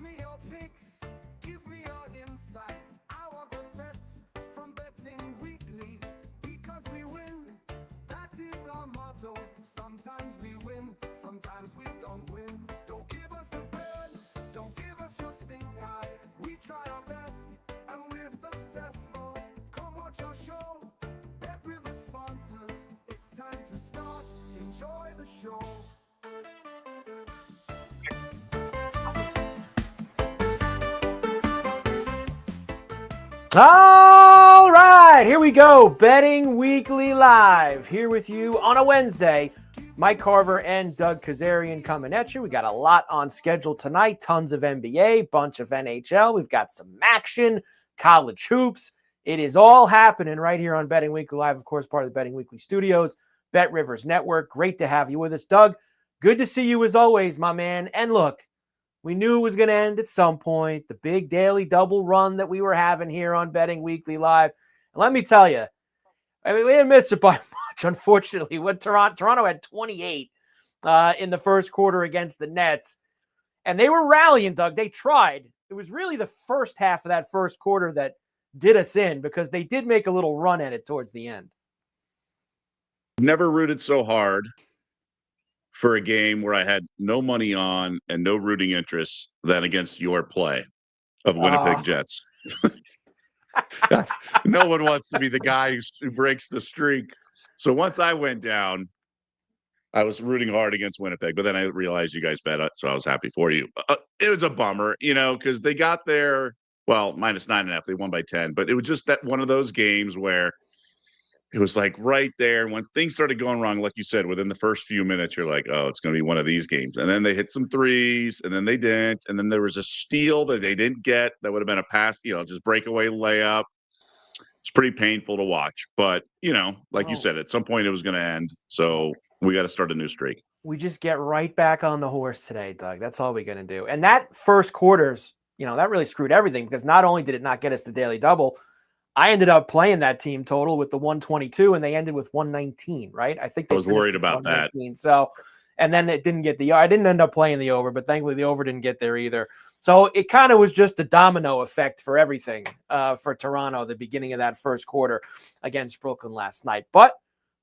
me your picks, give me your insights. I want the bets from Betting Weekly because we win. That is our motto. Sometimes we win, sometimes we don't win. Don't give us the bird, don't give us your stink eye. We try our best and we're successful. Come watch our show. Bet River sponsors. It's time to start. Enjoy the show. All right, here we go. Betting Weekly Live here with you on a Wednesday. Mike Carver and Doug Kezirian coming at you. We got a lot on schedule tonight. Tons of NBA, bunch of NHL. We've got some action, college hoops. It is all happening right here on Betting Weekly Live. Of course, part of the Betting Weekly Studios, Bet Rivers Network. Great to have you with us, Doug. Good to see you as always, my man. And look, we knew it was going to end at some point, the big daily double run that we were having here on Betting Weekly Live. And let me tell you, I mean, we didn't miss it by much, unfortunately. What Toronto had 28 in the first quarter against the Nets. And they were rallying, Doug. They tried. It was really the first half of that first quarter that did us in because they did make a little run at it towards the end. Never rooted so hard for a game where I had no money on and no rooting interest than against your play of Winnipeg Jets. No one wants to be the guy who breaks the streak. So once I went down, I was rooting hard against Winnipeg, but then I realized you guys bet it, so I was happy for you. It was a bummer, because they got there, well, -9.5. They won by 10, but it was just that one of those games where it was like right there. When things started going wrong, like you said, within the first few minutes, you're like, oh, it's going to be one of these games. And then they hit some threes, and then they didn't. And then there was a steal that they didn't get that would have been a pass, just breakaway layup. It's pretty painful to watch. But, like you said, at some point it was going to end. So we got to start a new streak. We just get right back on the horse today, Doug. That's all we're going to do. And that first quarter's, that really screwed everything because not only did it not get us the daily double, I ended up playing that team total with the 122, and they ended with 119, right? I think I was worried about that. So, and then it didn't get I didn't end up playing the over, but thankfully the over didn't get there either. So it kind of was just a domino effect for everything for Toronto, the beginning of that first quarter against Brooklyn last night. But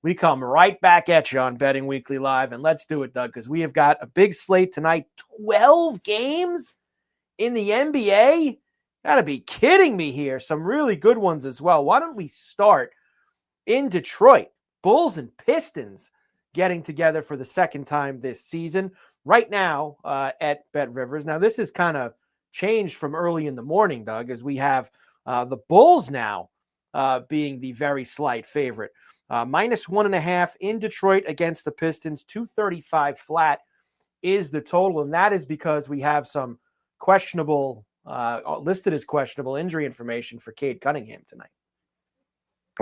we come right back at you on Betting Weekly Live, and let's do it, Doug, because we have got a big slate tonight, 12 games in the NBA. Gotta be kidding me here. Some really good ones as well. Why don't we start in Detroit? Bulls and Pistons getting together for the second time this season. Right now at Bet Rivers. Now, this is kind of changed from early in the morning, Doug, as we have the Bulls now being the very slight favorite. -1.5 in Detroit against the Pistons. 235 flat is the total, and that is because we have some questionable listed as questionable injury information for Cade Cunningham tonight.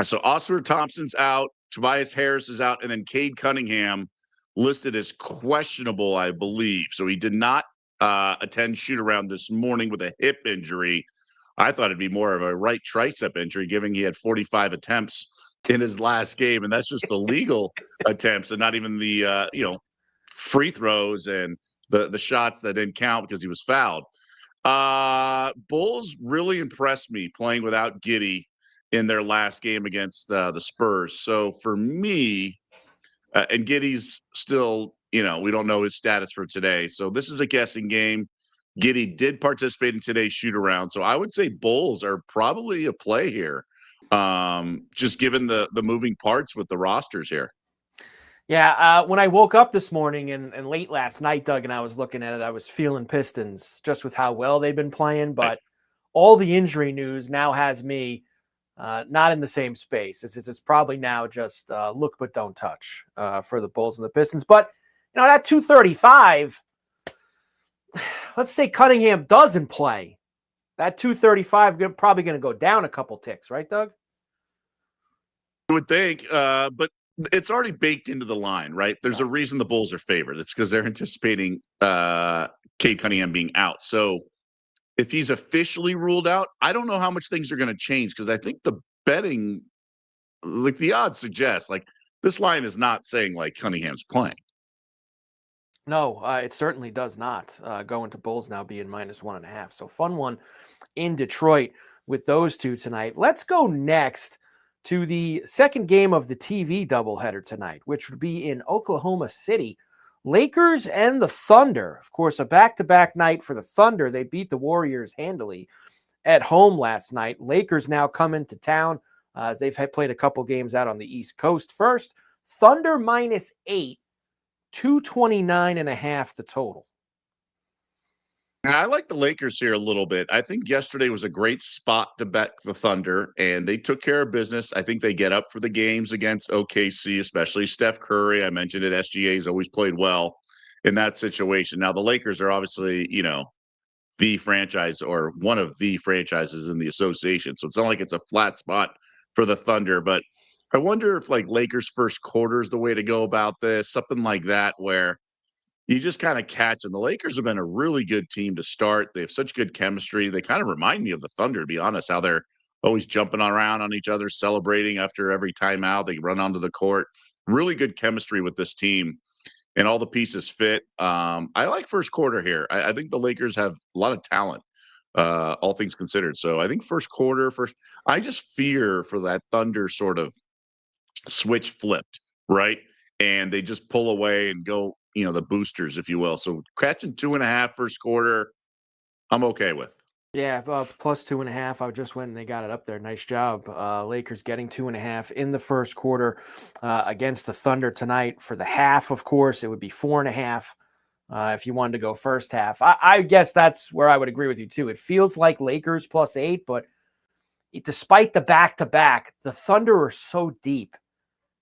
So Oscar Thompson's out, Tobias Harris is out, and then Cade Cunningham listed as questionable, I believe. So he did not attend shoot-around this morning with a hip injury. I thought it'd be more of a right tricep injury, given he had 45 attempts in his last game, and that's just the legal attempts and not even the free throws and the shots that didn't count because he was fouled. Bulls really impressed me playing without Giddey in their last game against the Spurs. So for me, and Giddey's still, we don't know his status for today. So this is a guessing game. Giddey did participate in today's shoot-around. So I would say Bulls are probably a play here, just given the moving parts with the rosters here. Yeah, when I woke up this morning and late last night, Doug, and I was looking at it, I was feeling Pistons just with how well they've been playing. But all the injury news now has me not in the same space. It's probably now just look but don't touch for the Bulls and the Pistons. But, that 235, let's say Cunningham doesn't play. That 235 probably going to go down a couple ticks, right, Doug? I would think, but it's already baked into the line, right? There's a reason the Bulls are favored. It's because they're anticipating Cade Cunningham being out. So if he's officially ruled out, I don't know how much things are going to change because I think the betting, like the odds suggest, like this line is not saying like Cunningham's playing. No, it certainly does not. Going to Bulls now being -1.5. So fun one in Detroit with those two tonight. Let's go next to the second game of the TV doubleheader tonight, which would be in Oklahoma City. Lakers and the Thunder. Of course, a back-to-back night for the Thunder. They beat the Warriors handily at home last night. Lakers now come into town as they've played a couple games out on the East Coast first. Thunder -8, 229.5 the total. I like the Lakers here a little bit. I think yesterday was a great spot to bet the Thunder, and they took care of business. I think they get up for the games against OKC, especially Steph Curry. I mentioned it. SGA has always played well in that situation. Now, the Lakers are obviously, the franchise or one of the franchises in the association. So it's not like it's a flat spot for the Thunder, but I wonder if like Lakers first quarter is the way to go about this, something like that, where you just kind of catch them. The Lakers have been a really good team to start. They have such good chemistry. They kind of remind me of the Thunder, to be honest, how they're always jumping around on each other, celebrating after every timeout. They run onto the court. Really good chemistry with this team, and all the pieces fit. I like first quarter here. I think the Lakers have a lot of talent, all things considered. So I think first quarter, I just fear for that Thunder sort of switch flipped, right? And they just pull away and go, the boosters, if you will. So catching 2.5 first quarter, I'm okay with. Yeah, plus 2.5. I just went and they got it up there. Nice job. Lakers getting 2.5 in the first quarter against the Thunder tonight. For the half, of course, it would be 4.5 if you wanted to go first half. I guess that's where I would agree with you, too. It feels like Lakers +8, but despite the back-to-back, the Thunder are so deep,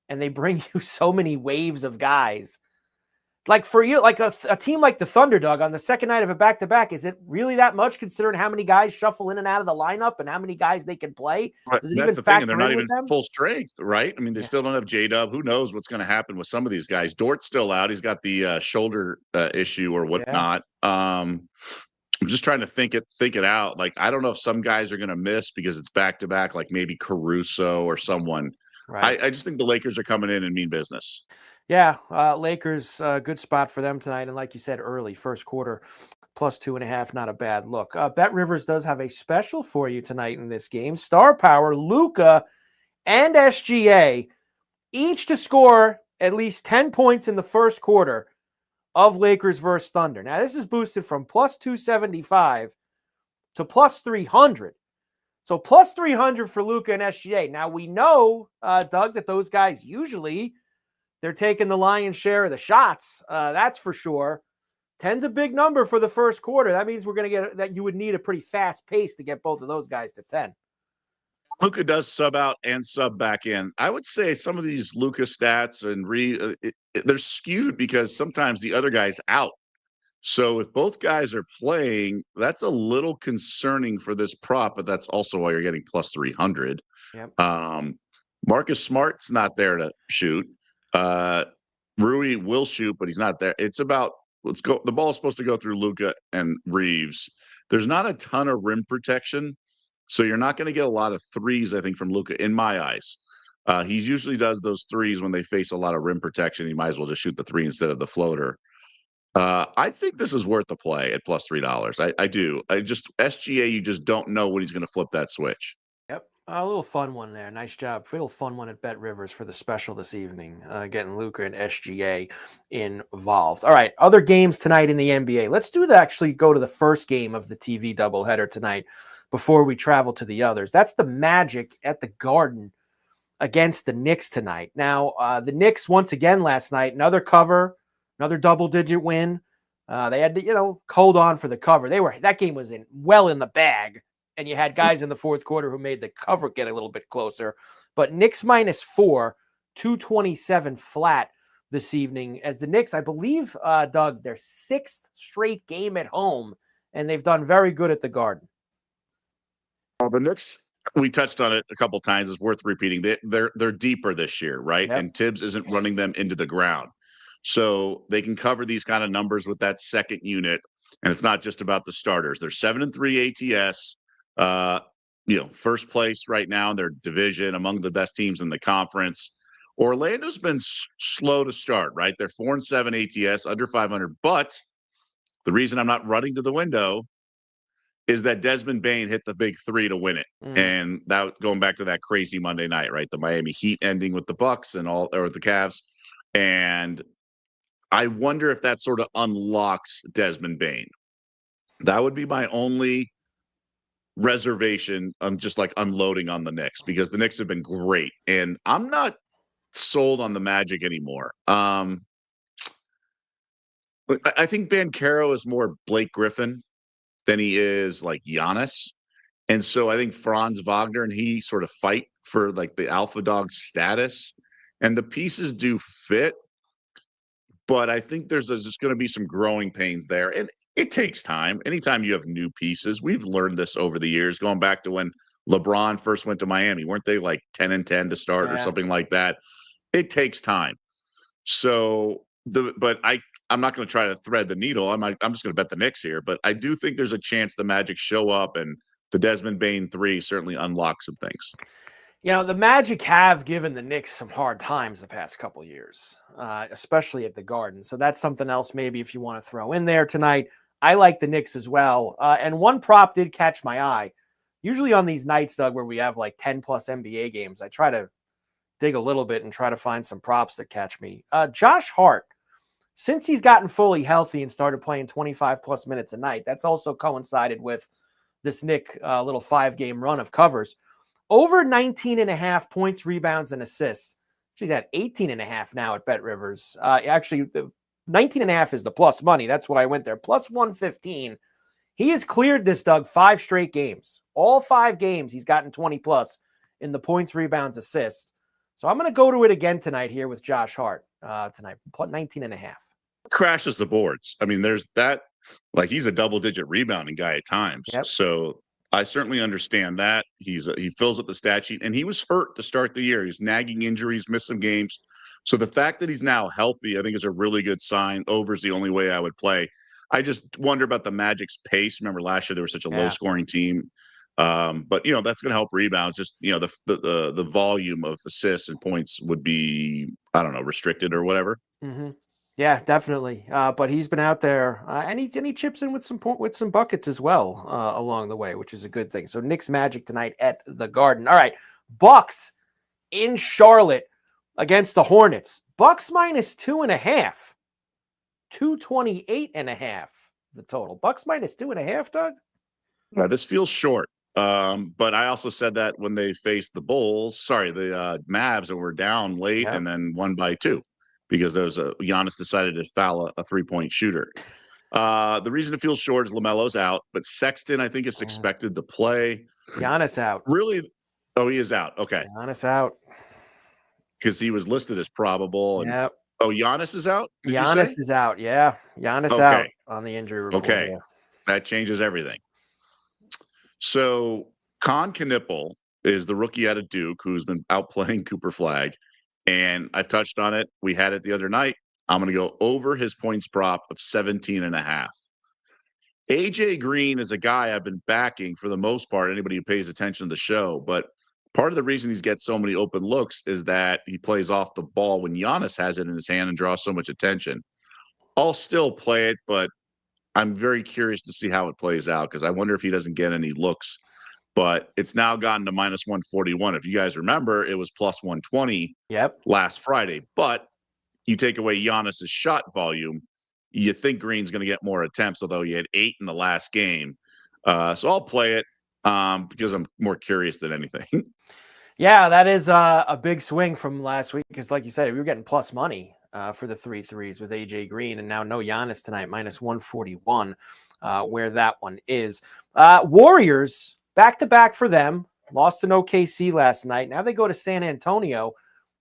and they bring you so many waves of guys. Like for you, like a team like the Thunder, Doug, on the second night of a back-to-back, is it really that much considering how many guys shuffle in and out of the lineup and how many guys they can play? Right. Does it That's even the thing, and factor they're in not even with them? full strength, right? I mean, they Yeah. still don't have J-Dub. Who knows what's going to happen with some of these guys? Dort's still out. He's got the shoulder issue or Yeah. whatnot. I'm just trying to think it out. Like, I don't know if some guys are going to miss because it's back-to-back, like maybe Caruso or someone. Right. I just think the Lakers are coming in and mean business. Yeah. Lakers, good spot for them tonight. And like you said, early, first quarter, plus 2.5, not a bad look. Bet Rivers does have a special for you tonight in this game. Star Power, Luka, and SGA, each to score at least 10 points in the first quarter of Lakers versus Thunder. Now, this is boosted from plus 275 to plus 300. So plus 300 for Luka and SGA. Now, we know, Doug, that those guys usually they're taking the lion's share of the shots. That's for sure. 10's a big number for the first quarter. That means we're going to get that you would need a pretty fast pace to get both of those guys to 10. Luka does sub out and sub back in. I would say some of these Luka stats and they're skewed because sometimes the other guy's out. So if both guys are playing, that's a little concerning for this prop, but that's also why you're getting plus 300. Yep. Marcus Smart's not there to shoot. Rui will shoot, but he's not there. It's about let's go. The ball is supposed to go through Luka and Reeves. There's not a ton of rim protection, so you're not going to get a lot of threes, I think, from Luka in my eyes. He usually does those threes when they face a lot of rim protection. He might as well just shoot the three instead of the floater. I think this is worth the play at plus $3. I do. SGA, you just don't know when he's going to flip that switch. Yep. A little fun one there. Nice job. Little fun one at Bet Rivers for the special this evening, getting Luka and SGA involved. All right. Other games tonight in the NBA. Let's actually go to the first game of the TV doubleheader tonight before we travel to the others. That's the Magic at the Garden against the Knicks tonight. Now, the Knicks, once again last night, another cover, another double-digit win. They had to, hold on for the cover. That game was in the bag, and you had guys in the fourth quarter who made the cover get a little bit closer. But Knicks -4, 227 flat this evening. As the Knicks, I believe, Doug, their sixth straight game at home, and they've done very good at the Garden. Well, the Knicks, we touched on it a couple times. It's worth repeating. They're deeper this year, right? Yep. And Tibbs isn't running them into the ground. So they can cover these kind of numbers with that second unit. And it's not just about the starters. They're 7-3 ATS, first place right now in their division, among the best teams in the conference. Orlando's been slow to start, right? They're 4-7 ATS, under 500. But the reason I'm not running to the window is that Desmond Bane hit the big three to win it. And that going back to that crazy Monday night, right? The Miami Heat ending with the Bucks and all, or the Cavs. And I wonder if that sort of unlocks Desmond Bane. That would be my only reservation. I'm just like unloading on the Knicks because the Knicks have been great. And I'm not sold on the Magic anymore. I think Banchero is more Blake Griffin than he is like Giannis. And so I think Franz Wagner and he sort of fight for like the alpha dog status. And the pieces do fit. But I think there's just going to be some growing pains there. And it takes time. Anytime you have new pieces, we've learned this over the years, going back to when LeBron first went to Miami. Weren't they like 10-10 to start or something like that? It takes time. So I'm not going to try to thread the needle. I'm just going to bet the Knicks here, but I do think there's a chance the Magic show up, and the Desmond Bane 3 certainly unlocks some things. You know, the Magic have given the Knicks some hard times the past couple of years, especially at the Garden. So that's something else maybe if you want to throw in there tonight. I like the Knicks as well. And one prop did catch my eye. Usually on these nights, Doug, where we have like 10-plus NBA games, I try to dig a little bit and try to find some props that catch me. Josh Hart, since he's gotten fully healthy and started playing 25-plus minutes a night, that's also coincided with this Knick little 5-game run of covers. Over 19.5 points, rebounds, and assists. She's at 18.5 now at Bet Rivers. Actually, 19.5 is the plus money. That's why I went there. Plus 115. He has cleared this, Doug, 5 straight games. All 5 games, he's gotten 20-plus in the points, rebounds, assists. So I'm going to go to it again tonight here with Josh Hart tonight. Plus 19.5. Crashes the boards. I mean, there's that. Like, he's a double-digit rebounding guy at times. Yep. So I certainly understand that. He fills up the stat sheet, and he was hurt to start the year. He's nagging injuries, missed some games. So the fact that he's now healthy, I think, is a really good sign. Over's the only way I would play. I just wonder about the Magic's pace. Remember last year they were such a low-scoring team. But that's going to help rebounds. Just the volume of assists and points would be, I don't know, restricted or whatever. Mm-hmm. Yeah, definitely. But he's been out there, and he chips in with some buckets as well along the way, which is a good thing. So Knicks Magic tonight at the Garden. All right, Bucks in Charlotte against the Hornets. Bucks minus 2.5, 228.5 the total. Bucks minus 2.5, Doug. This feels short. But I also said that when they faced the Mavs, and were down late and then won by 2. Because Giannis decided to foul a 3-point shooter. The reason it feels short is LaMelo's out, but Sexton, I think, is expected to play. Giannis out. Really? Oh, he is out. Okay. Giannis out. Because he was listed as probable. And, Oh, Giannis is out? Giannis is out. Yeah. Giannis out on the injury report. Okay. Yeah. That changes everything. So Con Knipple is the rookie out of Duke who's been outplaying Cooper Flagg. And I've touched on it. We had it the other night. I'm going to go over his points prop of 17.5. AJ Green is a guy I've been backing for the most part, anybody who pays attention to the show. But part of the reason he's gets so many open looks is that he plays off the ball when Giannis has it in his hand and draws so much attention. I'll still play it, but I'm very curious to see how it plays out because I wonder if he doesn't get any looks. But it's now gotten to minus 141. If you guys remember, it was plus 120 last Friday. But you take away Giannis's shot volume, you think Green's going to get more attempts, although he had 8 in the last game. So I'll play it because I'm more curious than anything. Yeah, that is a big swing from last week because, like you said, we were getting plus money for the 3 threes with AJ Green, and now no Giannis tonight, minus 141, where that one is. Warriors. Back-to-back for them. Lost in OKC last night. Now they go to San Antonio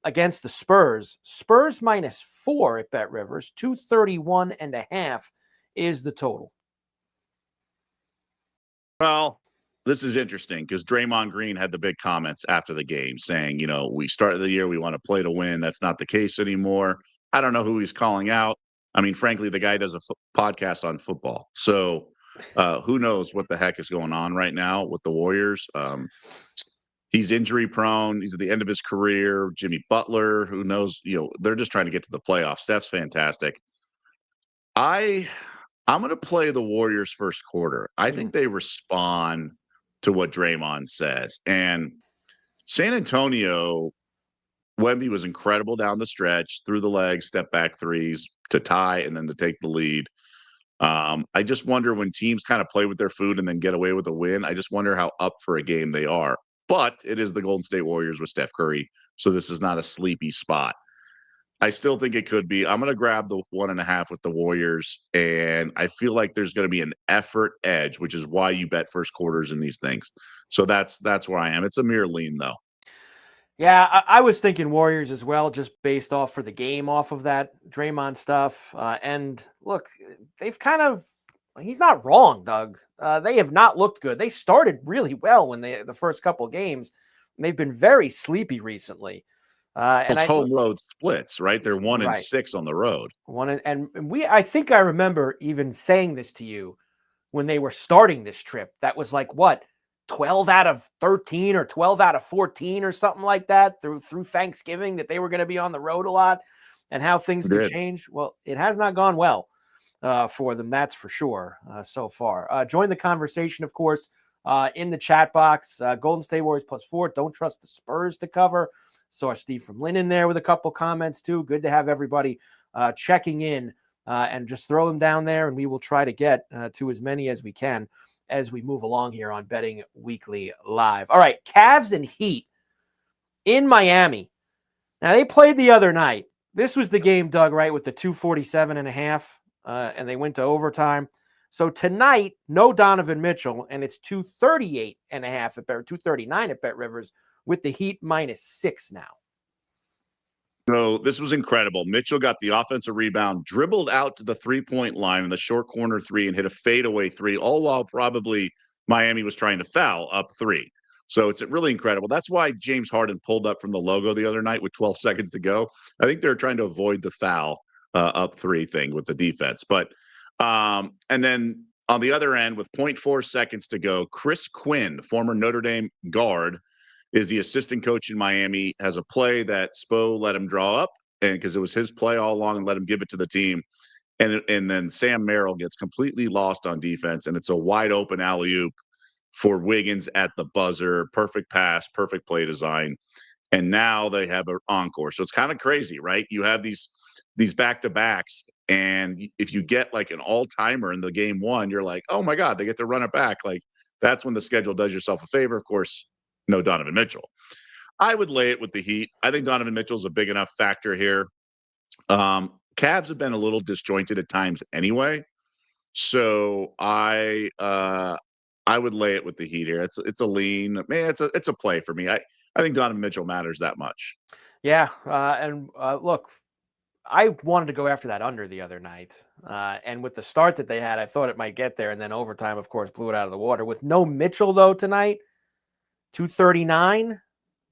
against the Spurs. Spurs minus 4 at Bet Rivers. 231.5 is the total. Well, this is interesting because Draymond Green had the big comments after the game saying, we started the year, we want to play to win. That's not the case anymore. I don't know who he's calling out. I mean, frankly, the guy does a podcast on football. So who knows what the heck is going on right now with the Warriors. He's injury prone. He's at the end of his career. Jimmy Butler, who knows, they're just trying to get to the playoffs. Steph's fantastic. I'm going to play the Warriors first quarter. I think they respond to what Draymond says. And San Antonio, Wemby was incredible down the stretch, through the legs, step back threes to tie and then to take the lead. I just wonder when teams kind of play with their food and then get away with a win, I just wonder how up for a game they are. But it is the Golden State Warriors with Steph Curry, so this is not a sleepy spot. I still think it could be. I'm going to grab the 1.5 with the Warriors, and I feel like there's going to be an effort edge, which is why you bet first quarters in these things. So that's where I am. It's a mere lean, though. Yeah, I was thinking Warriors as well, just based off for the game, off of that Draymond stuff. And look, they've he's not wrong, Doug. They have not looked good. They started really well when the first couple games. And they've been very sleepy recently. And it's home road splits, right? They're 1-6 on the road. I think I remember even saying this to you when they were starting this trip. That was like what? 12 out of 13 or 12 out of 14 or something like that through Thanksgiving, that they were going to be on the road a lot and how things could change. Well, it has not gone well for them. That's for sure so far. Join the conversation, of course, in the chat box. Golden State Warriors +4. Don't trust the Spurs to cover. Saw Steve from Lynn in there with a couple comments too. Good to have everybody checking in and just throw them down there. And we will try to get to as many as we can as we move along here on Betting Weekly Live. All right, Cavs and Heat in Miami. Now, they played the other night. This was the game, Doug, right, with the 247.5, and they went to overtime. So tonight, no Donovan Mitchell, and it's 238.5 at Bet, 239 at Bet Rivers, with the Heat -6 now. No, this was incredible. Mitchell got the offensive rebound, dribbled out to the three-point line in the short corner three and hit a fadeaway three, all while probably Miami was trying to foul up 3. So it's really incredible. That's why James Harden pulled up from the logo the other night with 12 seconds to go. I think they're trying to avoid the foul up 3 thing with the defense. But and then on the other end, with 0.4 seconds to go, Chris Quinn, former Notre Dame guard, is the assistant coach in Miami, has a play that Spo let him draw up, and because it was his play all along, and let him give it to the team. And then Sam Merrill gets completely lost on defense, and it's a wide open alley-oop for Wiggins at the buzzer. Perfect pass, perfect play design. And now they have an encore. So it's kind of crazy, right? You have these back-to-backs, and if you get like an all-timer in the game one, you're like, oh my God, they get to run it back. Like, that's when the schedule does yourself a favor. Of course, no Donovan Mitchell. I would lay it with the Heat. I think Donovan Mitchell's a big enough factor here. Cavs have been a little disjointed at times anyway. So I would lay it with the Heat here. It's a lean. Man, it's a play for me. I think Donovan Mitchell matters that much. Yeah, and look, I wanted to go after that under the other night. And with the start that they had, I thought it might get there. And then overtime, of course, blew it out of the water. With no Mitchell, though, tonight, 239.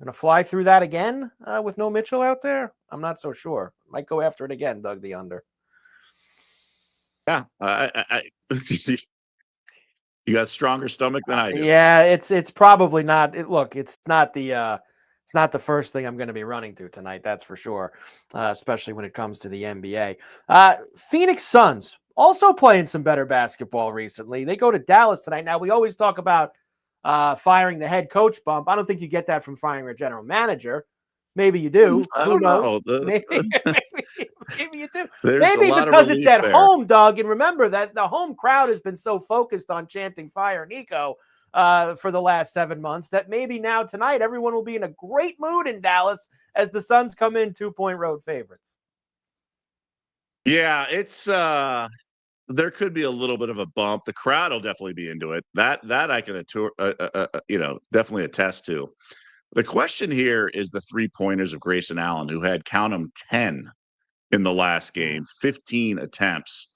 Going to fly through that again with no Mitchell out there? I'm not so sure. Might go after it again, Doug, the under. Yeah. You got a stronger stomach than I do. Yeah, it's probably not. It's not the first thing I'm going to be running to tonight. That's for sure, especially when it comes to the NBA. Phoenix Suns also playing some better basketball recently. They go to Dallas tonight. Now, we always talk about firing the head coach bump. I don't think you get that from firing a general manager. Maybe you do. I don't know. Maybe you do. There's Maybe a lot because of it's at there. home, Doug. And remember that the home crowd has been so focused on chanting "Fire Nico" for the last 7 months that maybe now tonight everyone will be in a great mood in Dallas as the Suns come in 2-point road favorites. Yeah, it's there could be a little bit of a bump. The crowd will definitely be into it. That I can definitely attest to. The question here is the 3-pointers of Grayson Allen, who had, count them, 10 in the last game, 15 attempts.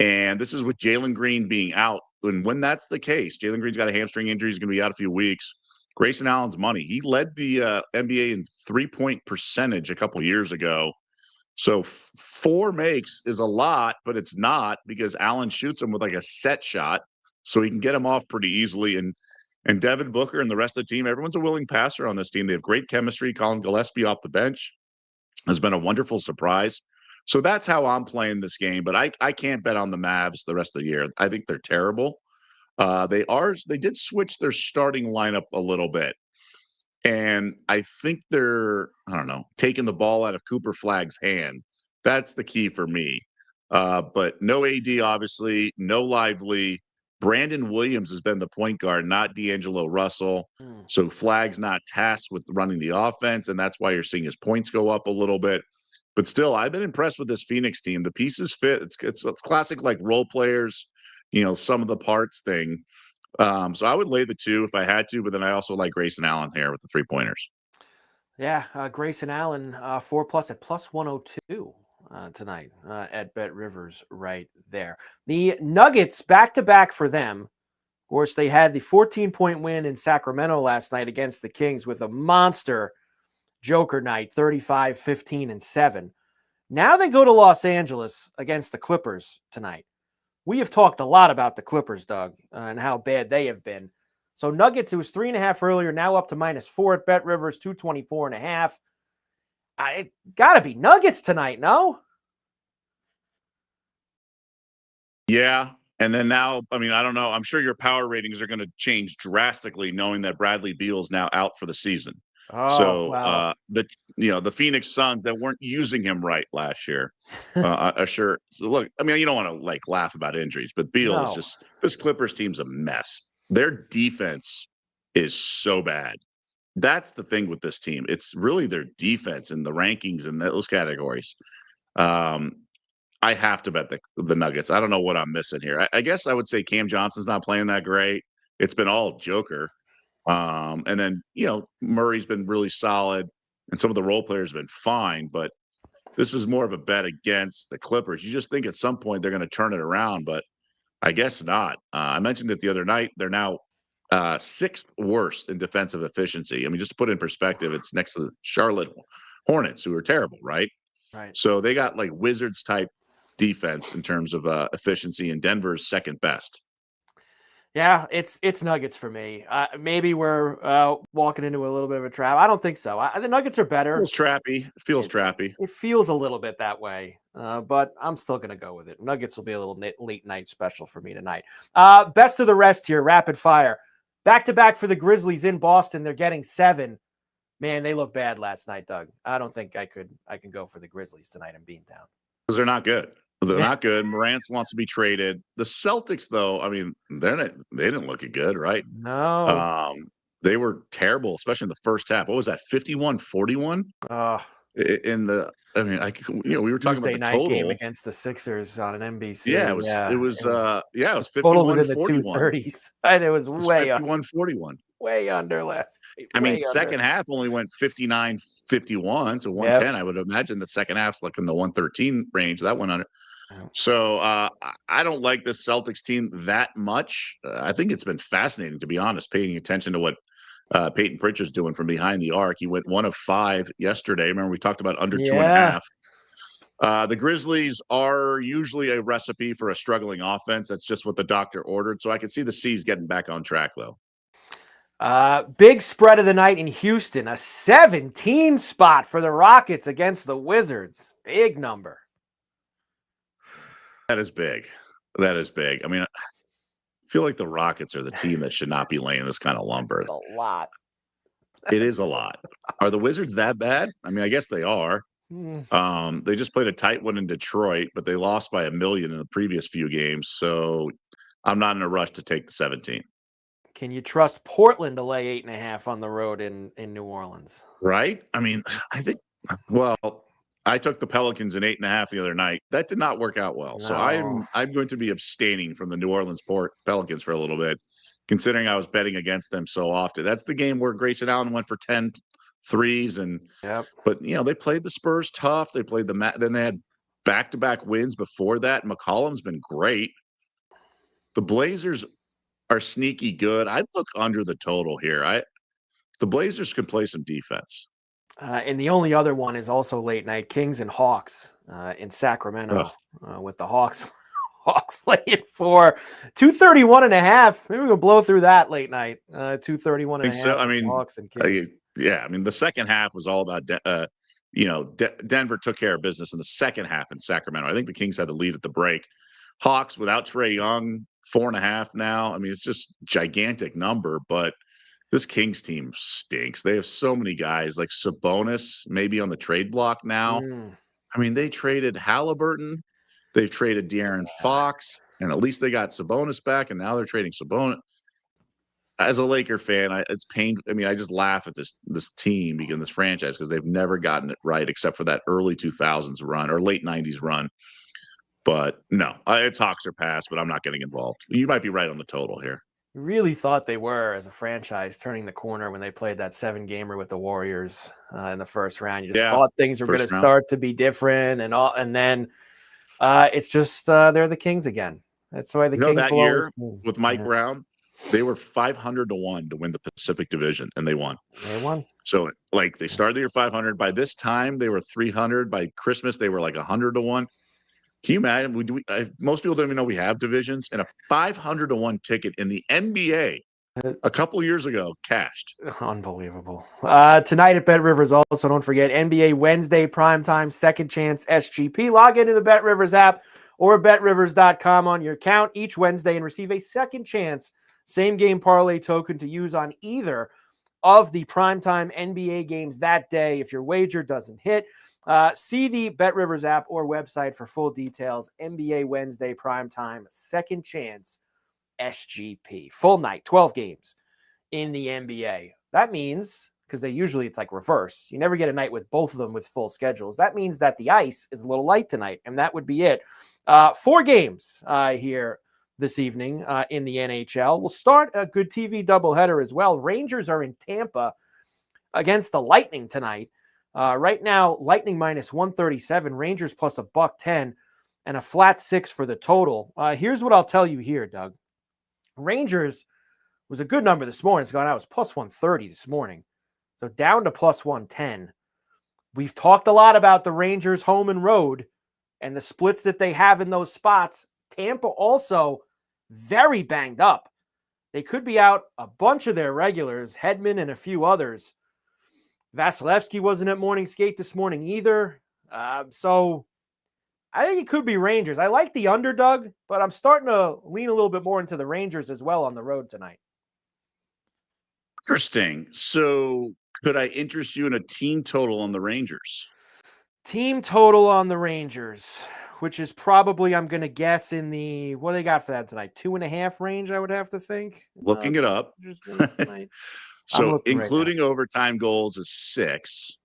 And this is with Jalen Green being out. And when that's the case, Jalen Green's got a hamstring injury. He's going to be out a few weeks. Grayson Allen's money. He led the NBA in 3-point percentage a couple years ago. So 4 makes is a lot, but it's not, because Allen shoots him with like a set shot, so he can get him off pretty easily. And And Devin Booker and the rest of the team, everyone's a willing passer on this team. They have great chemistry. Colin Gillespie off the bench has been a wonderful surprise. So that's how I'm playing this game. But I can't bet on the Mavs the rest of the year. I think they're terrible. They did switch their starting lineup a little bit. And I think they're, I don't know, taking the ball out of Cooper Flagg's hand. That's the key for me. But no AD, obviously, no Lively. Brandon Williams has been the point guard, not D'Angelo Russell. So Flagg's not tasked with running the offense, and that's why you're seeing his points go up a little bit. But still, I've been impressed with this Phoenix team. The pieces fit. It's classic like role players, some of the parts thing. So I would lay the 2 if I had to, but then I also like Grayson Allen here with the 3-pointers. Yeah, Grayson Allen, 4+ at +102 tonight at Bet Rivers right there. The Nuggets, back-to-back for them. Of course, they had the 14-point win in Sacramento last night against the Kings with a monster Joker night, 35, 15, and 7. Now they go to Los Angeles against the Clippers tonight. We have talked a lot about the Clippers, Doug, and how bad they have been. So Nuggets, it was 3.5 earlier, now up to -4 at Bet Rivers, 224.5. It got to be Nuggets tonight, no? Yeah. And then now, I mean, I don't know. I'm sure your power ratings are going to change drastically knowing that Bradley Beal's now out for the season. Oh, wow. The Phoenix Suns that weren't using him right last year are sure. Look, I mean, you don't want to laugh about injuries, but Beal is No. just this Clippers team's a mess. Their defense is so bad. That's the thing with this team. It's really their defense in the rankings and those categories. I have to bet the Nuggets. I don't know what I'm missing here. I guess I would say Cam Johnson's not playing that great. It's been all Joker. And then, Murray's been really solid and some of the role players have been fine, but this is more of a bet against the Clippers. You just think at some point they're going to turn it around, but I guess not. I mentioned it the other night. They're now 6th worst in defensive efficiency. I mean, just to put it in perspective, it's next to the Charlotte Hornets, who are terrible, right? Right. So they got like Wizards type defense in terms of efficiency, and Denver's second best. Yeah, it's Nuggets for me. Maybe we're walking into a little bit of a trap. I don't think so. The Nuggets are better. Feels trappy. It feels a little bit that way, but I'm still going to go with it. Nuggets will be a little late night special for me tonight. Best of the rest here, rapid fire. Back-to-back for the Grizzlies in Boston. They're getting 7. Man, they look bad last night, Doug. I don't think I can go for the Grizzlies tonight in Beantown. Because they're not good. They're not good. Morant wants to be traded. The Celtics, though, I mean, they didn't look good, right? No. They were terrible, especially in the first half. What was that, 51-41? We were talking Tuesday about the night total game against the Sixers on an NBC. Yeah, it was 51-41. Total was in the 230s. And it was way 51-41. Way under last. I mean, second half only went 59-51 to 110. I would imagine the second half's like in the 113 range. That went under. So I don't like this Celtics team that much. I think it's been fascinating, to be honest, paying attention to what Peyton Pritchard's doing from behind the arc. He went 1 of 5 yesterday. Remember, we talked about under 2.5. The Grizzlies are usually a recipe for a struggling offense. That's just what the doctor ordered. So I could see the C's getting back on track, though. Big spread of the night in Houston, a 17 spot for the Rockets against the Wizards. Big number. That is big. I mean, I feel like the Rockets are the team that should not be laying this kind of lumber. It's a lot. It is a lot. Are the Wizards that bad? I mean, I guess they are. They just played a tight one in Detroit, but they lost by 1 million in the previous few games. So I'm not in a rush to take the 17. Can you trust Portland to lay 8.5 on the road in New Orleans? Right? I mean, I took the Pelicans in 8.5 the other night. That did not work out well. No. So I'm going to be abstaining from the New Orleans Pelicans for a little bit, considering I was betting against them so often. That's the game where Grayson Allen went for 10 threes, but they played the Spurs tough. They played then they had back-to-back wins before that. McCollum's been great. The Blazers are sneaky good. I'd look under the total here. The Blazers could play some defense. And the only other one is also late night, Kings and Hawks in Sacramento, with the Hawks Hawks laying 4, 231.5. Maybe we'll blow through that late night. 231.5. think so. I mean, Hawks and Kings. yeah. I mean, the second half was all about Denver took care of business in the second half in Sacramento. I think the Kings had the lead at the break. Hawks without Trae Young, 4.5 now. I mean, it's just gigantic number, but this Kings team stinks. They have so many guys like Sabonis, maybe on the trade block now. I mean, they traded Halliburton, they've traded De'Aaron Fox, and at least they got Sabonis back, and now they're trading Sabonis. As a Laker fan, it's pain. I mean, I just laugh at this team, again, this franchise, because they've never gotten it right except for that early 2000s run or late 90s run. But no, it's Hawks or pass, but I'm not getting involved. You might be right on the total here. Really thought they were, as a franchise, turning the corner when they played that 7-gamer with the Warriors in the first round. You just thought things were going to start to be different, and then it's just they're the Kings again. That's why the Kings that year with Mike Brown, they were 500-1 to win the Pacific Division, and they won. They won. So, like, they started the year 500. By this time, they were 300. By Christmas, they were like 100-1. Can you imagine? Most people don't even know we have divisions, and a 500-1 ticket in the NBA a couple years ago cashed. Unbelievable. Tonight at Bet Rivers, also don't forget NBA Wednesday primetime second chance SGP. Log into the Bet Rivers app or betrivers.com on your account each Wednesday and receive a second chance same game parlay token to use on either of the primetime NBA games that day. If your wager doesn't hit, see the Bet Rivers app or website for full details. NBA Wednesday primetime second chance SGP. Full night, 12 games in the NBA. That means, because it's like reverse. You never get a night with both of them with full schedules. That means that the ice is a little light tonight, and that would be it. 4 games here this evening in the NHL. We'll start a good TV doubleheader as well. Rangers are in Tampa against the Lightning tonight. Right now, Lightning minus 137, Rangers plus $1.10, and a flat 6 for the total. Here's what I'll tell you here, Doug. Rangers was a good number this morning. It's gone out. It was plus 130 this morning. So down to plus 110. We've talked a lot about the Rangers home and road and the splits that they have in those spots. Tampa also very banged up. They could be out a bunch of their regulars, Hedman and a few others. Vasilevsky wasn't at morning skate this morning either. So I think it could be Rangers. I like the underdog, but I'm starting to lean a little bit more into the Rangers as well on the road tonight. Interesting. So could I interest you in a team total on the Rangers? Team total on the Rangers, which is probably, I'm going to guess, in the, what do they got for that tonight? 2.5 range, I would have to think. Looking it up. So including overtime goals is 6.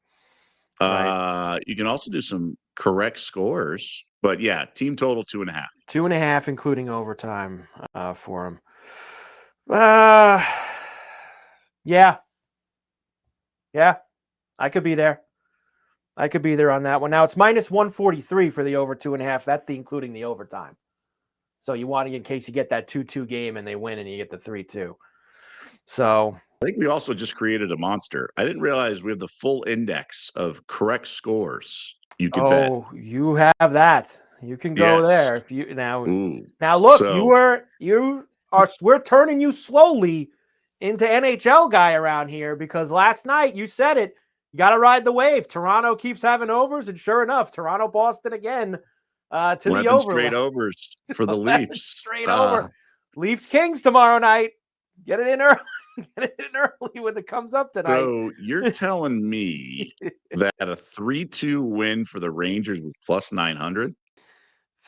Right. You can also do some correct scores, but yeah, team total 2.5. 2.5, including overtime for them. Yeah, I could be there. I could be there on that one. Now it's minus 143 for the over 2.5. That's the including the overtime. So you want to, in case you get that 2-2 game and they win and you get the 3-2. So I think we also just created a monster. I didn't realize we have the full index of correct scores. You can bet. Oh, you have that. You can go there if you now. Ooh. Now look, we're turning you slowly into NHL guy around here, because last night you said it. You got to ride the wave. Toronto keeps having overs, and sure enough, Toronto Boston again to the over. Straight overs for the Leafs. Straight over. Leafs Kings tomorrow night. Get it in early. Get it in early when it comes up tonight. So you're telling me that a 3-2 win for the Rangers was plus 900?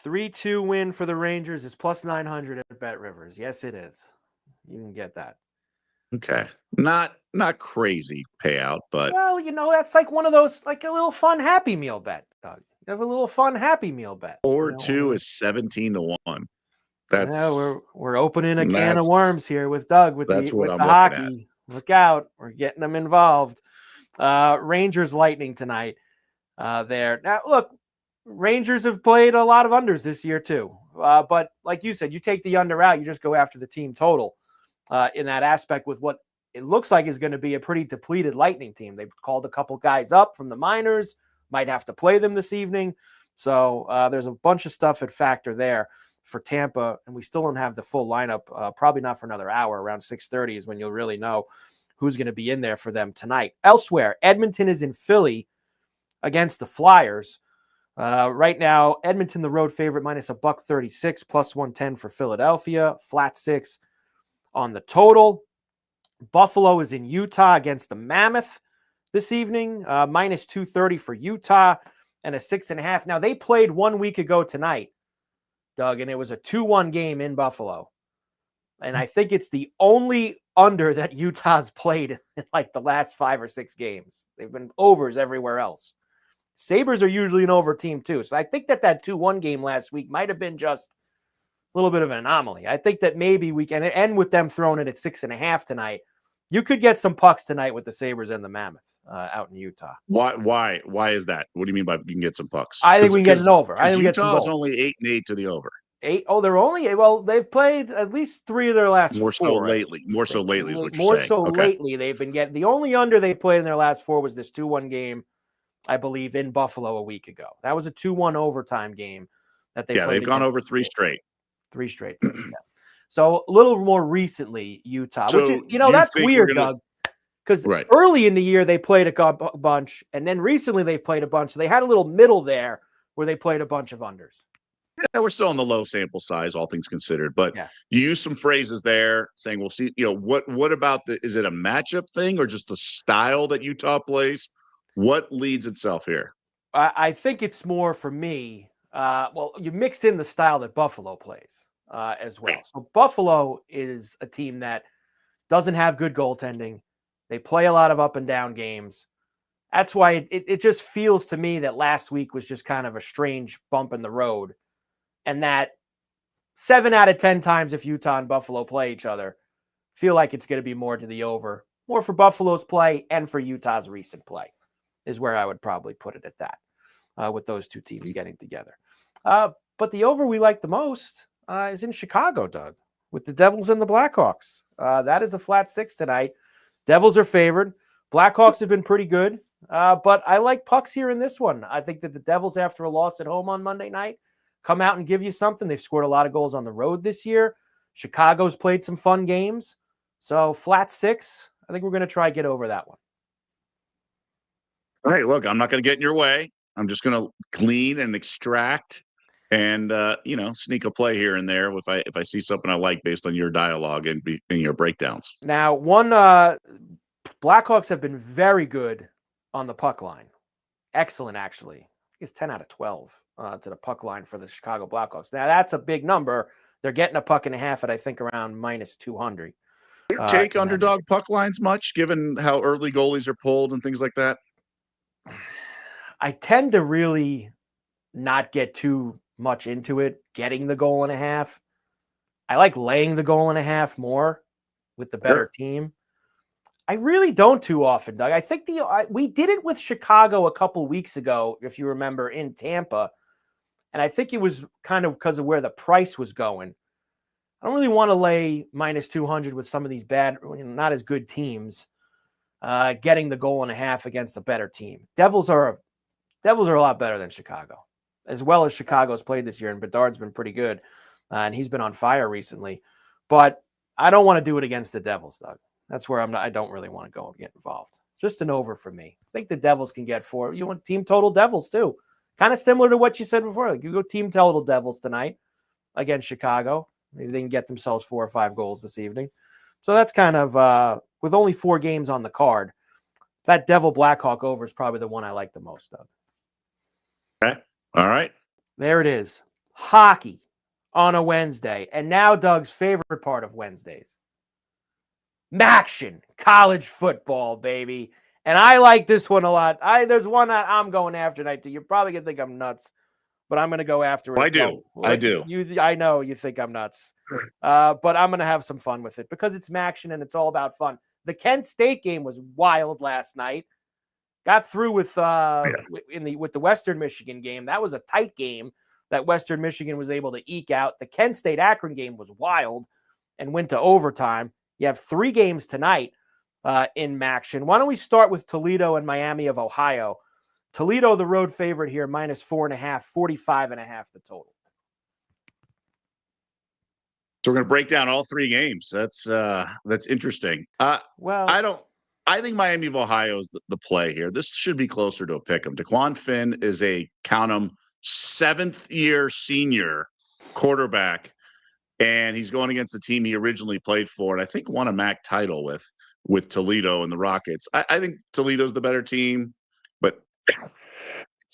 3-2 win for the Rangers is plus 900 at Bet Rivers. Yes, it is. You can get that. Okay. Not crazy payout, but well, that's like one of those, like a little fun Happy Meal bet, Doug. You have a little fun Happy Meal bet. 4-2 is 17-1. That's we're opening a can of worms here with Doug with the hockey. Look out. We're getting them involved. Rangers Lightning tonight there. Now, look, Rangers have played a lot of unders this year too. But like you said, you take the under out, you just go after the team total in that aspect with what it looks like is going to be a pretty depleted Lightning team. They've called a couple guys up from the minors, might have to play them this evening. So there's a bunch of stuff at factor there. for Tampa, and we still don't have the full lineup. Probably not for another hour. Around 6:30 is when you'll really know who's going to be in there for them tonight. Elsewhere, Edmonton is in Philly against the Flyers. Right now, Edmonton, the road favorite, minus $136, plus 110 for Philadelphia, flat 6 on the total. Buffalo is in Utah against the Mammoth this evening, minus 230 for Utah and a 6.5. Now, they played 1 week ago tonight, Doug, and it was a 2-1 game in Buffalo. And I think it's the only under that Utah's played in like the last 5 or 6 games. They've been overs everywhere else. Sabres are usually an over team too. So I think that 2-1 game last week might have been just a little bit of an anomaly. I think that maybe we can end with them throwing it at 6.5 tonight. You could get some pucks tonight with the Sabres and the Mammoth out in Utah. Why is that? What do you mean by you can get some pucks? I think we can get an over. I think we get some Utah is goals. only 8-8 to the over. 8? Oh, they're only, well, they've played at least 3 of their last More 4. so lately. More so lately is what you're More saying. so Okay. lately they've been getting. The only under they played in their last 4 was this 2-1 game, I believe, in Buffalo a week ago. That was a 2-1 overtime game that they played. They've gone over 3 straight. 3 straight. Yeah. So a little more recently, Utah, So which is, do you that's think weird, we're gonna- Doug, because Right. early in the year they played a bunch, and then recently they've played a bunch. So they had a little middle there where they played a bunch of unders. Yeah, we're still in the low sample size, all things considered. But Yeah. you use some phrases there saying, we'll see, what about is it a matchup thing or just the style that Utah plays? What leads itself here? I think it's more for me. Well, you mix in the style that Buffalo plays as well. So Buffalo is a team that doesn't have good goaltending. They play a lot of up and down games. That's why it just feels to me that last week was just kind of a strange bump in the road. And that 7 out of 10 times if Utah and Buffalo play each other, feel like it's going to be more to the over. More for Buffalo's play and for Utah's recent play is where I would probably put it at that, with those two teams getting together. But the over we like the most is in Chicago, Doug, with the Devils and the Blackhawks. That is a flat 6 tonight. Devils are favored. Blackhawks have been pretty good, but I like pucks here in this one. I think that the Devils, after a loss at home on Monday night, come out and give you something. They've scored a lot of goals on the road this year. Chicago's played some fun games. So flat 6, I think we're going to try to get over that one. All right, look, I'm not going to get in your way. I'm just going to clean and extract and, sneak a play here and there if I see something I like based on your dialogue and your breakdowns. Now, Blackhawks have been very good on the puck line. Excellent, actually. It's 10 out of 12 to the puck line for the Chicago Blackhawks. Now, that's a big number. They're getting a puck and a half at, I think, around minus 200. Take underdog puck lines much, given how early goalies are pulled and things like that? I tend to really not get too much into it, getting the goal and a half. I like laying the goal and a half more with the better team. I really don't too often, Doug. I think we did it with Chicago a couple weeks ago, if you remember, in Tampa. And I think it was kind of because of where the price was going. I don't really want to lay minus 200 with some of these bad, not as good teams, getting the goal and a half against a better team. Devils are a lot better than Chicago, as well as Chicago's played this year. And Bedard's been pretty good, and he's been on fire recently. But I don't want to do it against the Devils, Doug. That's where I don't really want to go and get involved. Just an over for me. I think the Devils can get 4. You want team total Devils too. Kind of similar to what you said before. Like you go team total Devils tonight against Chicago. Maybe they can get themselves 4 or 5 goals this evening. So that's kind of, with only 4 games on the card, that Devil Blackhawk over is probably the one I like the most of. Okay. All right. There it is. Hockey on a Wednesday. And now Doug's favorite part of Wednesdays. Maction, college football, baby. And I like this one a lot. There's one that I'm going after tonight too. You're probably going to think I'm nuts, but I'm going to go after it. I do. I do. I know you think I'm nuts, but I'm going to have some fun with it because it's Maction and it's all about fun. The Kent State game was wild last night. Got through with with the Western Michigan game. That was a tight game that Western Michigan was able to eke out. The Kent State Akron game was wild and went to overtime. You have 3 games tonight in Maction. Why don't we start with Toledo and Miami of Ohio? Toledo, the road favorite here, minus 4.5, 45.5 the total. So we're going to break down all three games. That's interesting. Well, I think Miami of Ohio is the play here. This should be closer to a pick 'em. DeQuan Finn is a count 'em 7th-year senior quarterback, and he's going against the team he originally played for, and I think won a MAC title with Toledo and the Rockets. I think Toledo's the better team, but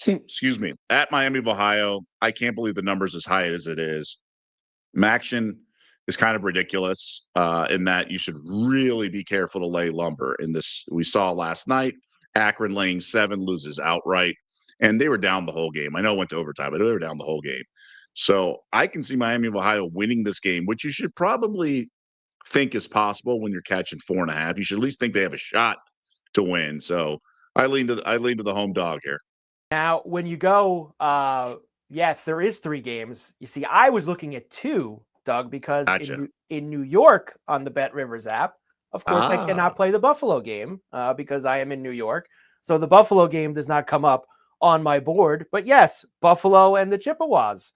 excuse me, at Miami of Ohio, I can't believe the number's as high as it is. Maction is kind of ridiculous in that you should really be careful to lay lumber in this. We saw last night, Akron laying 7 loses outright, and they were down the whole game. I know it went to overtime, but they were down the whole game. So I can see Miami of Ohio winning this game, which you should probably think is possible when you're catching 4.5. You should at least think they have a shot to win. So I lean to the home dog here. now when you go, yes, there is 3 games. You see, I was looking at 2, Doug, because Gotcha. in New York on the Bet Rivers app, of course, I Ah. cannot play the Buffalo game because I am in New York. So the Buffalo game does not come up on my board. But yes, Buffalo and the Chippewas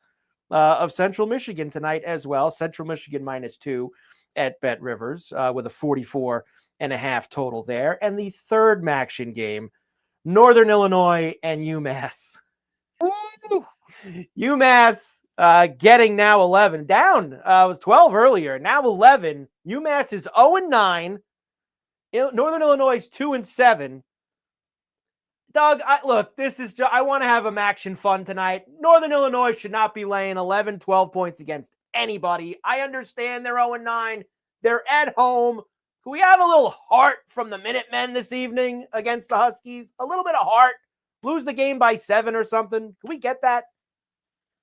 of Central Michigan tonight as well. Central Michigan -2 at Bet Rivers with a 44.5 total there. And the third Maction game, Northern Illinois and UMass. UMass getting now 11. Down. It was 12 earlier. Now 11. UMass is 0-9. Northern Illinois is 2-7. Doug, look, this is I want to have a Maction fun tonight. Northern Illinois should not be laying 11, 12 points against anybody. I understand they're 0-9. They're at home. Can we have a little heart from the Minutemen this evening against the Huskies? A little bit of heart. Lose the game by 7 or something. Can we get that?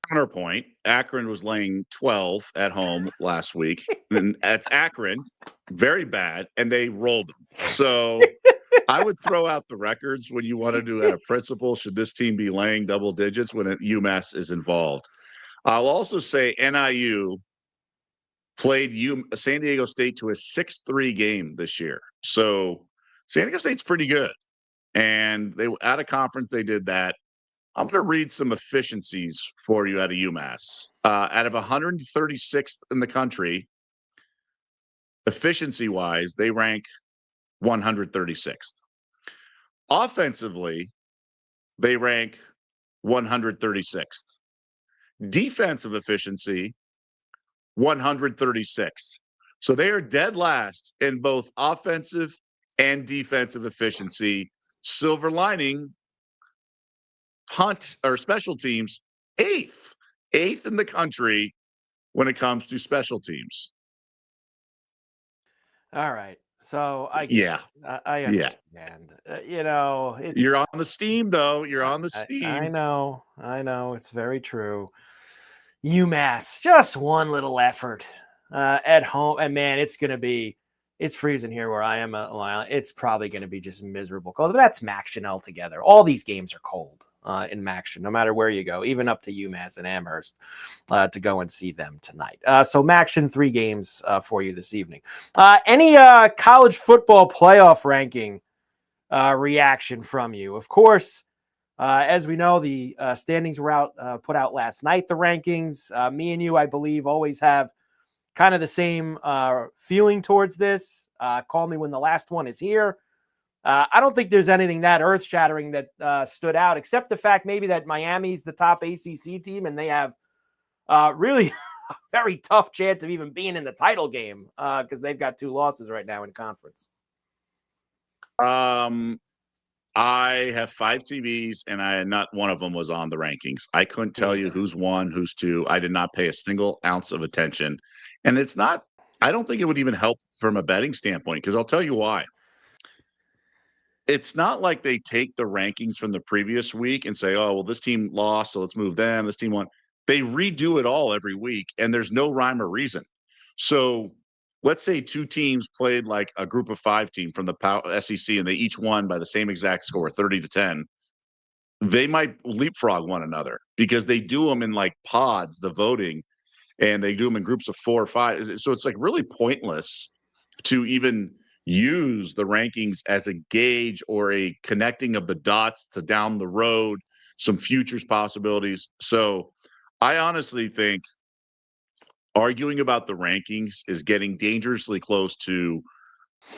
Counterpoint, Akron was laying 12 at home last week. And that's Akron, very bad, and they rolled them. So I would throw out the records when you want to do at a principle. Should this team be laying double digits when UMass is involved? I'll also say NIU played San Diego State to a 6-3 game this year. So San Diego State's pretty good. And they out of conference, they did that. I'm going to read some efficiencies for you out of UMass. Out of 136th in the country, efficiency-wise, they rank 136th. Offensively, they rank 136th. Defensive efficiency, 136th. So they are dead last in both offensive and defensive efficiency. Silver lining, punt or special teams, 8th in the country when it comes to special teams. All right. So I understand. You're on the steam, though. You're on the steam. I know. It's very true. UMass, just one little effort at home. And man, it's freezing here where I am. It's probably going to be just miserable cold. But that's Maction altogether. All these games are cold in Maction, no matter where you go, even up to UMass and Amherst to go and see them tonight. So Maction, 3 games for you this evening. Any college football playoff ranking reaction from you? Of course, as we know, the standings were put out last night, the rankings. Me and you, I believe, always have kind of the same feeling towards this. Call me when the last one is here. I don't think there's anything that earth-shattering that stood out, except the fact maybe that Miami's the top ACC team, and they have really a very tough chance of even being in the title game because they've got 2 losses right now in conference. I have 5 TVs, and not one of them was on the rankings. I couldn't tell you who's 1, who's 2. I did not pay a single ounce of attention. And it's not – I don't think it would even help from a betting standpoint because I'll tell you why. It's not like they take the rankings from the previous week and say, oh, well, this team lost, so let's move them. This team won. They redo it all every week, and there's no rhyme or reason. So let's say 2 teams played like a group of 5 team from the SEC, and they each won by the same exact score, 30-10. They might leapfrog one another because they do them in like pods, the voting, and they do them in groups of 4 or 5. So it's like really pointless to even use the rankings as a gauge or a connecting of the dots to down the road, some futures possibilities. So I honestly think arguing about the rankings is getting dangerously close to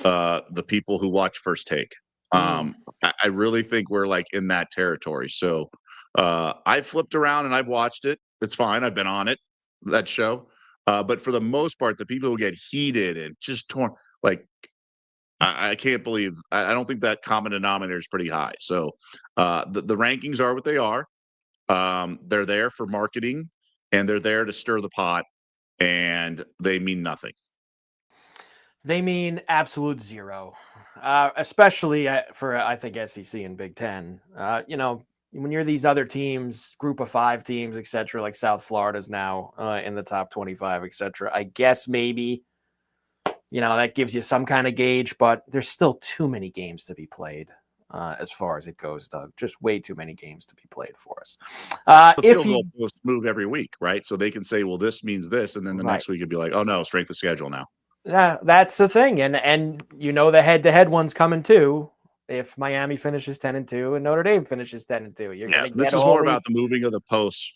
the people who watch First Take. I really think we're like in that territory. So I've flipped around and I've watched it. It's fine. I've been on it, that show. But for the most part, the people who get heated and just torn, like, I can't believe, I don't think that common denominator is pretty high. So the rankings are what they are. They're there for marketing and they're there to stir the pot, and they mean nothing. They mean absolute zero, especially for, I think, SEC and Big Ten. When you're these other teams, group of 5 teams, et cetera, like South Florida's now in the top 25, et cetera, I guess maybe, that gives you some kind of gauge, but there's still too many games to be played as far as it goes, Doug. Just way too many games to be played for us. The field goal posts move every week, right? So they can say, well, this means this, and then the next week it'd be like, oh no, strength of schedule now. Yeah, that's the thing. And the head-to-head one's coming too. If Miami finishes 10-2 and Notre Dame finishes 10-2, this is more about the moving of the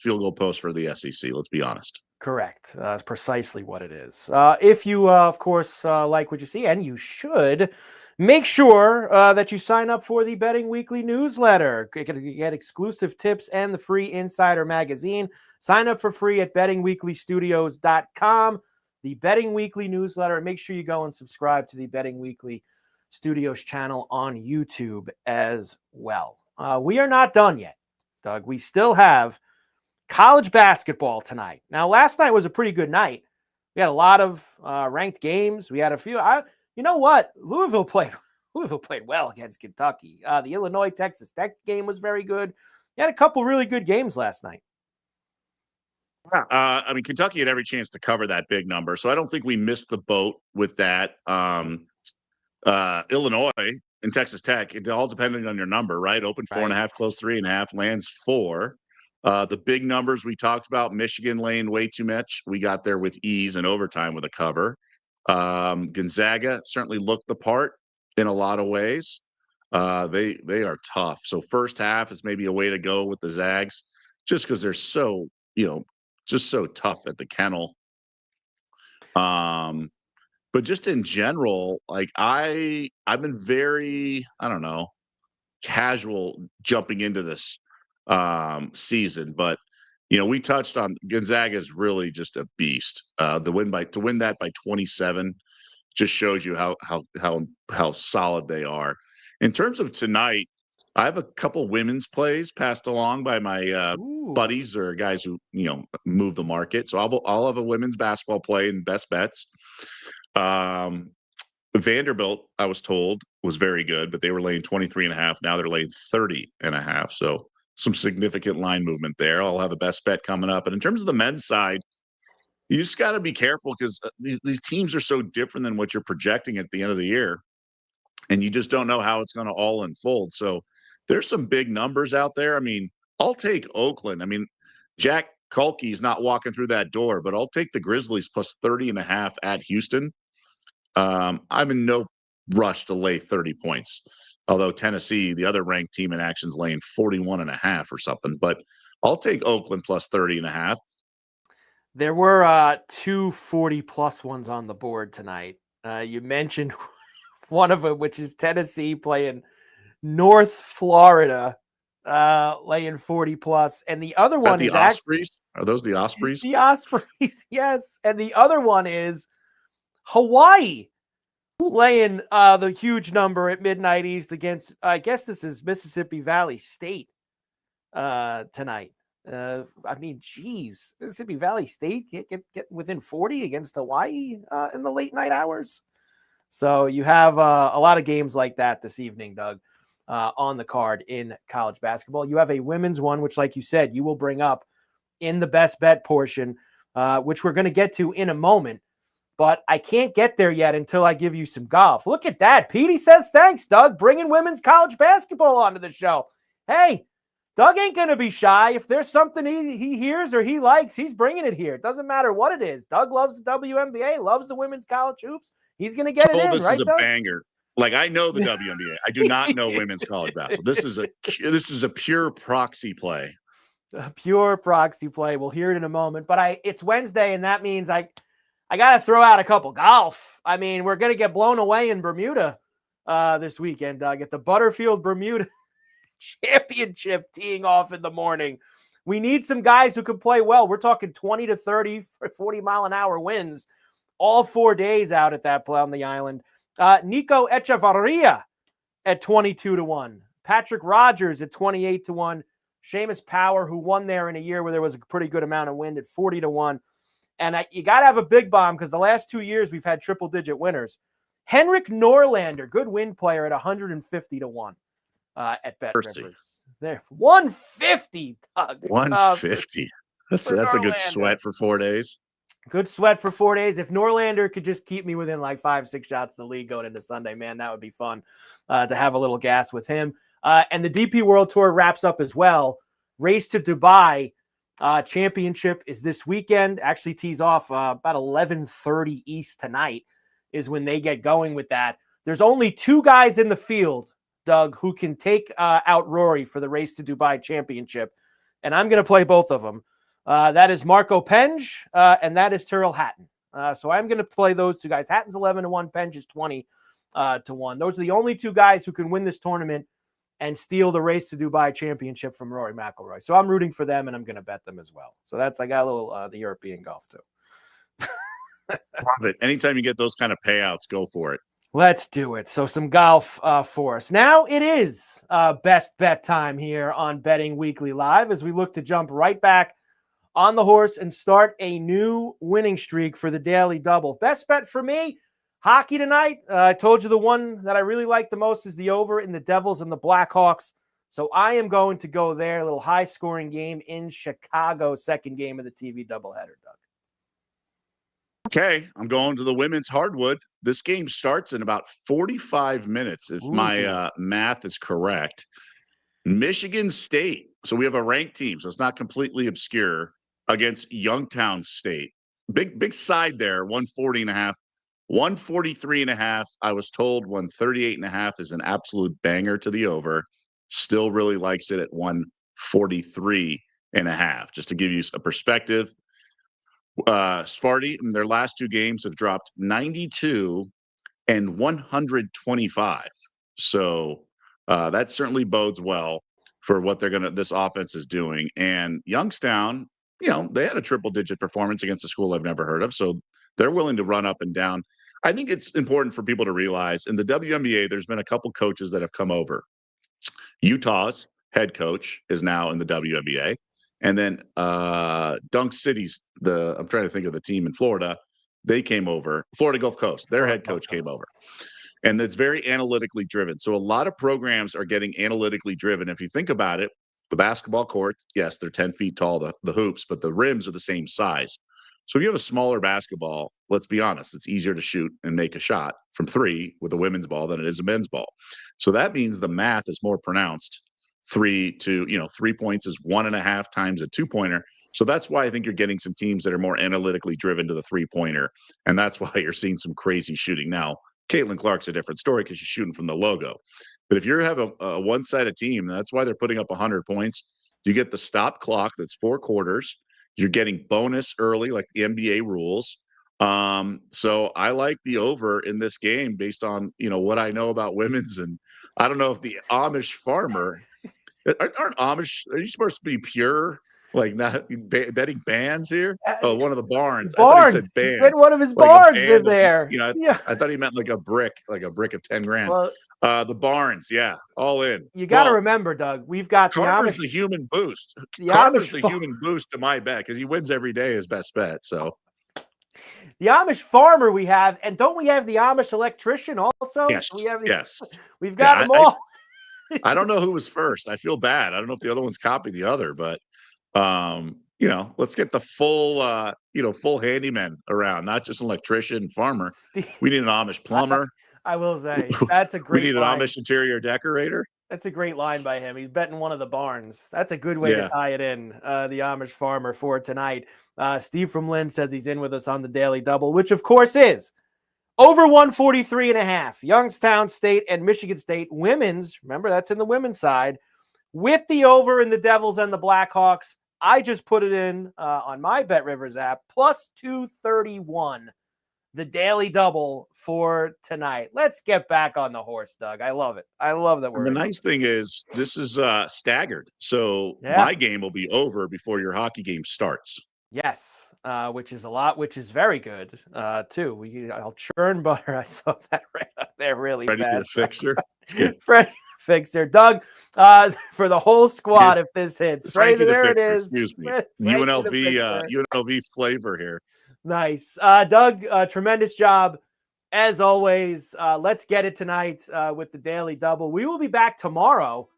field goal post for the SEC. Let's be honest. Correct. That's precisely what it is. If you, of course, like what you see, and you should, make sure that you sign up for the Betting Weekly newsletter. You get exclusive tips and the free Insider magazine. Sign up for free at bettingweeklystudios.com. The Betting Weekly newsletter. Make sure you go and subscribe to the Betting Weekly Studios channel on YouTube as well. We are not done yet, Doug. We still have college basketball tonight. Now, last night was a pretty good night. We had a lot of ranked games. We had a few. You know what? Louisville played well against Kentucky. The Illinois-Texas Tech game was very good. We had a couple really good games last night. Kentucky had every chance to cover that big number, so I don't think we missed the boat with that. Illinois and Texas Tech, it all depending on your number, right? Open 4.5, close 3.5, lands 4. The big numbers we talked about, Michigan laying way too much. We got there with ease and overtime with a cover. Gonzaga certainly looked the part in a lot of ways. They are tough. So first half is maybe a way to go with the Zags, just because they're so, just so tough at the kennel. But just in general, like I've been very, casual jumping into this season. But we touched on Gonzaga is really just a beast. To win that by 27 just shows you how solid they are. In terms of tonight, I have a couple women's plays passed along by my buddies or guys who move the market. So I'll have a women's basketball play in best bets. Vanderbilt, I was told, was very good, but they were laying 23.5. Now they're laying 30.5. So some significant line movement there. I'll have a best bet coming up. And in terms of the men's side, you just got to be careful because these teams are so different than what you're projecting at the end of the year. And you just don't know how it's going to all unfold. So there's some big numbers out there. I'll take Oakland. Jack Kulke's not walking through that door, but I'll take the Grizzlies plus 30.5 at Houston. I'm in no rush to lay 30 points. Although Tennessee, the other ranked team in action, is laying 41.5 or something. But I'll take Oakland plus 30.5. There were 2 40-plus ones on the board tonight. You mentioned one of them, which is Tennessee playing North Florida, laying 40-plus. And the other one is Ospreys. Are those the Ospreys? The Ospreys, yes. And the other one is Hawaii laying the huge number at midnight East against, I guess this is Mississippi Valley State tonight. Mississippi Valley State get within 40 against Hawaii in the late night hours. So you have a lot of games like that this evening, Doug, on the card in college basketball. You have a women's one, which, like you said, you will bring up in the best bet portion, which we're going to get to in a moment. But I can't get there yet until I give you some golf. Look at that. Petey says, thanks, Doug, bringing women's college basketball onto the show. Hey, Doug ain't going to be shy. If there's something he hears or he likes, he's bringing it here. It doesn't matter what it is. Doug loves the WNBA, loves the women's college hoops. He's going to get it in, this right, is a Doug? banger. Like, I know the WNBA. I do not know women's college basketball. This is a pure proxy play. Pure proxy play. We'll hear it in a moment. But it's Wednesday, and that means I got to throw out a couple. Golf. I mean, we're going to get blown away in Bermuda this weekend, Doug, at the Butterfield Bermuda Championship teeing off in the morning. We need some guys who can play well. We're talking 20 to 30, 40 mile an hour winds all 4 days out at that play on the island. Nico Echevarria at 22-1. Patrick Rogers at 28-1. Seamus Power, who won there in a year where there was a pretty good amount of wind, at 40-1. And you got to have a big bomb because the last 2 years we've had triple-digit winners. Henrik Norlander, good wind player, at 150-1 at Bet Rivers. There, 150, Doug. 150. That's a good sweat for 4 days. Good sweat for 4 days. If Norlander could just keep me within like 5-6 shots of the lead going into Sunday, man, that would be fun to have a little gas with him. And the DP World Tour wraps up as well. Race to Dubai championship is this weekend. Actually tees off about 11:30 East tonight is when they get going with that. There's only 2 guys in the field, Doug, who can take out Rory for the Race to Dubai championship. And I'm going to play both of them. That is Marco Penge, and that is Tyrrell Hatton. So I'm going to play those 2 guys. Hatton's 11-1, Penge is 20-1. Those are the only 2 guys who can win this tournament and steal the Race to Dubai championship from Rory McIlroy. So I'm rooting for them, and I'm going to bet them as well. So I got a little the European golf too. Love it. Anytime you get those kind of payouts, go for it. Let's do it. So some golf for us. Now it is best bet time here on Betting Weekly Live as we look to jump right back on the horse and start a new winning streak for the Daily Double. Best bet for me, hockey tonight. I told you the one that I really like the most is the over in the Devils and the Blackhawks. So I am going to go there. A little high-scoring game in Chicago, second game of the TV doubleheader, Doug. Okay, I'm going to the women's hardwood. This game starts in about 45 minutes, if my math is correct. Michigan State. So we have a ranked team, so it's not completely obscure, against Youngstown State. Big side there, 140.5. 143.5. I was told 138.5 is an absolute banger to the over. Still really likes it at 143.5. Just to give you a perspective, Sparty in their last 2 games have dropped 92 and 125. So that certainly bodes well for what this offense is doing. And Youngstown, they had a triple-digit performance against a school I've never heard of. So they're willing to run up and down. I think it's important for people to realize in the WNBA, there's been a couple coaches that have come over. Utah's head coach is now in the WNBA. And then Dunk City's, I'm trying to think of the team in Florida. They came over. Florida Gulf Coast, their head coach came over. And it's very analytically driven. So a lot of programs are getting analytically driven. If you think about it, the basketball court, yes, they're 10 feet tall, the hoops, but the rims are the same size. So if you have a smaller basketball, let's be honest, it's easier to shoot and make a shot from 3 with a women's ball than it is a men's ball. So that means the math is more pronounced. 3 points is 1.5 times a 2-pointer. So that's why I think you're getting some teams that are more analytically driven to the 3-pointer. And that's why you're seeing some crazy shooting. Now, Caitlin Clark's a different story because she's shooting from the logo. But if you have a one-sided team, that's why they're putting up 100 points. You get the stop clock that's 4 quarters. You're getting bonus early, like the NBA rules. So I like the over in this game based on, what I know about women's. And I don't know if the Amish farmer, are you supposed to be pure? Like not betting bands here? Oh, one of the barns. I thought he said bands. He one of his barns in there. I thought he meant like a brick of 10 grand. Well, the barns, yeah, all in. You got to remember, Doug, we've got Carver's the human boost. Carver's the human boost to my bet because he wins every day his best bet. So the Amish farmer we have, and don't we have the Amish electrician also? Yes, we've got them all. I don't know who was first. I feel bad. I don't know if the other one's copied the other, but let's get the full handyman around, not just an electrician, farmer. We need an Amish plumber. I will say that's a great. We need an Amish interior decorator. That's a great line by him. He's betting one of the barns. That's a good way to tie it in. The Amish farmer for tonight. Steve from Lynn says he's in with us on the Daily Double, which of course is over 143.5. Youngstown State and Michigan State women's. Remember, that's in the women's side. with the over in the Devils and the Blackhawks. I just put it in on my Bet Rivers app, plus 231, the daily double for tonight. Let's get back on the horse, Doug. I love it. I love that we're The nice thing is this is staggered. So my game will be over before your hockey game starts. Yes, which is very good, too. I'll churn butter. I saw that right up there really Ready fast. for the fixer? Ready fixer. Doug, for the whole squad if this hits. Frankie There the it fixer, is. excuse me. Frankie UNLV flavor here. Nice. Doug, tremendous job. As always, let's get it tonight with the Daily Double. We will be back tomorrow.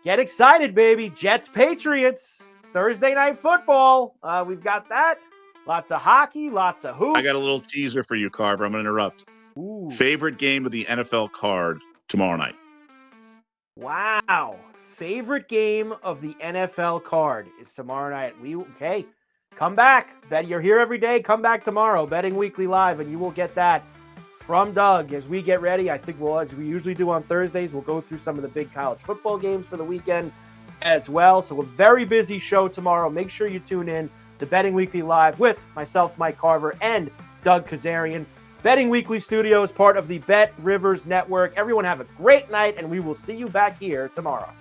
Get excited, baby. Jets, Patriots, Thursday Night Football. We've got that. Lots of hockey, lots of hoops. I got a little teaser for you, Carver. I'm going to interrupt. Ooh. Favorite game of the NFL card tomorrow night? Wow. Favorite game of the NFL card is tomorrow night. Okay. Come back. You're here every day. Come back tomorrow. Betting Weekly Live, and you will get that from Doug as we get ready. I think as we usually do on Thursdays, we'll go through some of the big college football games for the weekend as well. So a very busy show tomorrow. Make sure you tune in to Betting Weekly Live with myself, Mike Carver, and Doug Kezirian. Betting Weekly Studios, part of the Bet Rivers Network. Everyone have a great night, and we will see you back here tomorrow.